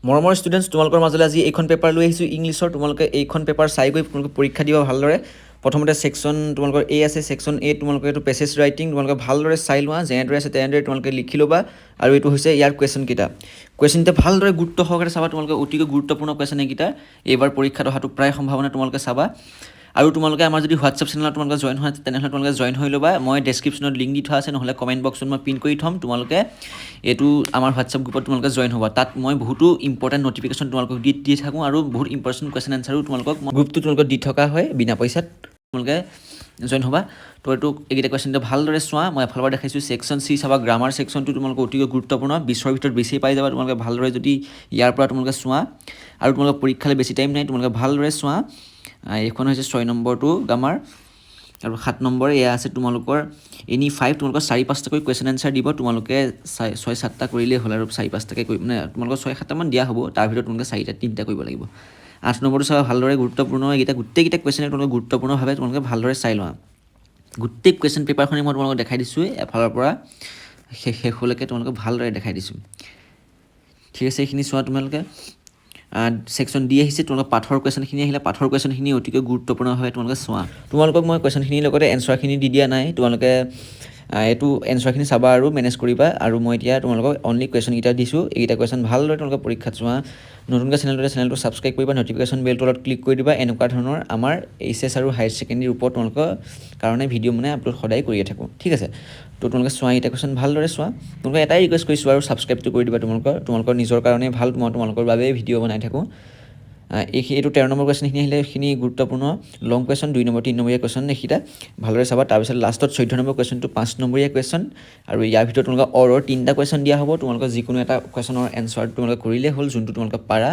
মৰমৰ ষ্টুডেণ্টছ তোমালোকৰ মাজলৈ আজি এইখন পেপাৰ লৈ আহিছোঁ ইংলিছৰ তোমালোকে এইখন পেপাৰ চাই গৈ তোমালোকে পৰীক্ষা দিবা ভালদৰে প্ৰথমতে ছেকশ্যন তোমালোকৰ এ আছে ছেকশ্যন এ তোমালোকে এইটো পেছেজ ৰাইটিং তোমালোকে ভালদৰে চাই লোৱা যেনেদৰে আছে তেনেদৰে তোমালোকে লিখি ল'বা আৰু এইটো হৈছে ইয়াৰ কুৱেশ্যনকেইটা কুৱেশ্যনকেইটা ভালদৰে গুৰুত্ব সহকাৰে চাবা তোমালোকে অতিকৈ গুৰুত্বপূৰ্ণ কুৱেশ্যন এইকেইটা এইবাৰ পৰীক্ষাত অহাটো প্ৰায় সম্ভাৱনা তোমালোকে চাবা আৰু তোমালোকে আমাৰ যদি হোৱাটছআপ চেনেলত তোমালোকে জইন হয় তেনেহ'লে তোমালোকে জইন হৈ ল'বা মই ডেছক্ৰিপশ্যনত লিংক দি থোৱা আছে নহ'লে কমেণ্ট বক্সত মই পিন কৰি থ'ম তোমালোকে এইটো আমাৰ হোৱাটছআপ গ্ৰুপত তোমালোকে জইন হ'বা তাত মই বহুতো ইম্পৰ্টেণ্ট নটিফিকেশ্যন তোমালোকক দি থাকোঁ আৰু বহুত ইম্পৰ্টেণ্ট কুৱেশ্যন এনচাৰো তোমালোকক গ্ৰুপটো তোমালোকক দি থকা হয় বিনা পইচাত তোমালোকে জইন হ'বা তো এইটো এইকেইটা কুৱেশ্যনটো ভালদৰে চোৱা মই এফালৰ পৰা দেখাইছোঁ ছেকশ্যন চি চাবা গ্ৰামাৰ ছেকশ্যনটো তোমালোকে অতিকৈ গুৰুত্বপূৰ্ণ 20ৰ ভিতৰত বেছি পাই যাবা তোমালোকে ভালদৰে যদি ইয়াৰ পৰা তোমালোকে চোৱা আৰু তোমালোকে পৰীক্ষালৈ বেছি টাইম নাই তোমালোকে ভালদৰে চোৱা এইখন হৈছে 6 নম্বৰটো গ্ৰামাৰ আৰু 7 নম্বৰ এয়া আছে তোমালোকৰ এনি 5 তোমালোকৰ 4-5টাকৈ কুৱেশ্যন এনচাৰ দিব তোমালোকে 6-7টা কৰিলেই হ'ল আৰু 4-5টাকৈ কৰি মানে তোমালোকৰ 6-7টামান দিয়া হ'ব তাৰ ভিতৰত তোমালোকে 4-3টা কৰিব লাগিব 8 নম্বৰটো চাবা ভালদৰে গুৰুত্বপূৰ্ণ এইকেইটা গোটেইকেইটা কুৱেশ্যনে তোমালোকে গুৰুত্বপূৰ্ণভাৱে তোমালোকে ভালদৰে চাই লোৱা গোটেই কুৱেশ্যন পেপাৰখনেই মই তোমালোকক দেখাই দিছোঁ এফালৰ পৰা শেষলৈকে তোমালোকে ভালদৰে দেখাই দিছোঁ ঠিক আছে এইখিনি চোৱা তোমালোকে ছেকশ্যন ডি আহিছে তোমালোকৰ পাঠৰ কুৱেশ্যনখিনি আহিলে পাঠৰ কুৱেশ্যনখিনি অতিকৈ গুৰুত্বপূৰ্ণভাৱে তোমালোকে চোৱা তোমালোকক মই কুৱেশ্যনখিনিৰ লগতে এনচাৰখিনি দি দিয়া নাই তোমালোকে এইটো এনচাৰখিনি চাবা আৰু মেনেজ কৰিবা আৰু মই এতিয়া তোমালোকক অনলি কুৱেশ্যনকেইটা দিছোঁ এইকেইটা কুৱেশ্যন ভালদৰে তোমালোকে পৰীক্ষাত চোৱা নতুনকৈ চেনেলটো ছাবস্ক্ৰাইব কৰিবা নটিফিকেশ্যন বেলটো অলপ ক্লিক কৰি দিবা এনেকুৱা ধৰণৰ আমাৰ এইচএছ আৰু হায়াৰ ছেকেণ্ডেৰীৰ ওপৰত তোমালোকৰ কাৰণে ভিডিঅ' মানে আপলোড সদায় কৰিয়ে থাকোঁ ঠিক আছে তো তোমালোকে চোৱা এইটা কুৱেশ্যন ভালদৰে চোৱা তোমালোকে এটাই ৰিকুৱেষ্ট কৰিছোঁ আৰু ছাবস্ক্ৰাইবটো কৰি দিবা তোমালোকৰ নিজৰ কাৰণে ভাল মই তোমালোকৰ বাবে ভিডিঅ' বনাই থাকোঁ এইটো 13 নম্বৰ কুৱেশ্যনখিনি আহিলে এইখিনি গুৰুত্বপূৰ্ণ লং কুৱেশ্যন 2 নম্বৰ 3 নম্বৰীয়া কুৱেশ্যন এইকেইটা ভালদৰে চাবা তাৰপিছত লাষ্টত 14 নম্বৰ কুৱেশ্যনটো 5 নম্বৰীয়া কুৱেশ্যন আৰু ইয়াৰ ভিতৰত তোমালোকৰ অৰৰ 3টা কুৱেশ্যন দিয়া হ'ব তোমালোকৰ যিকোনো এটা কুৱেশ্যনৰ এনচাৰ তোমালোকে কৰিলেই হ'ল যোনটো তোমালোকে পাৰা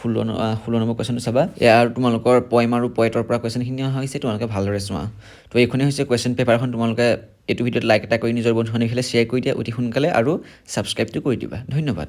16 নম্বৰ কুৱেশ্যনটো চাবা ইয়াৰ তোমালোকৰ পয়েম আৰু পয়েটৰ পৰা কুৱেশ্যনখিনি অহা হৈছে তোমালোকে ভালদৰে চোৱা তো এইখনেই হৈছে কুৱেশ্যন পেপাৰখন তোমালোকে এইটো ভিডিঅ'ত লাইক এটা কৰি নিজৰ বন্ধু বান্ধৱীলৈ শ্বেয়াৰ কৰি দিয়া অতি সোনকালে আৰু ছাবস্ক্ৰাইবটো কৰি দিবা ধন্যবাদ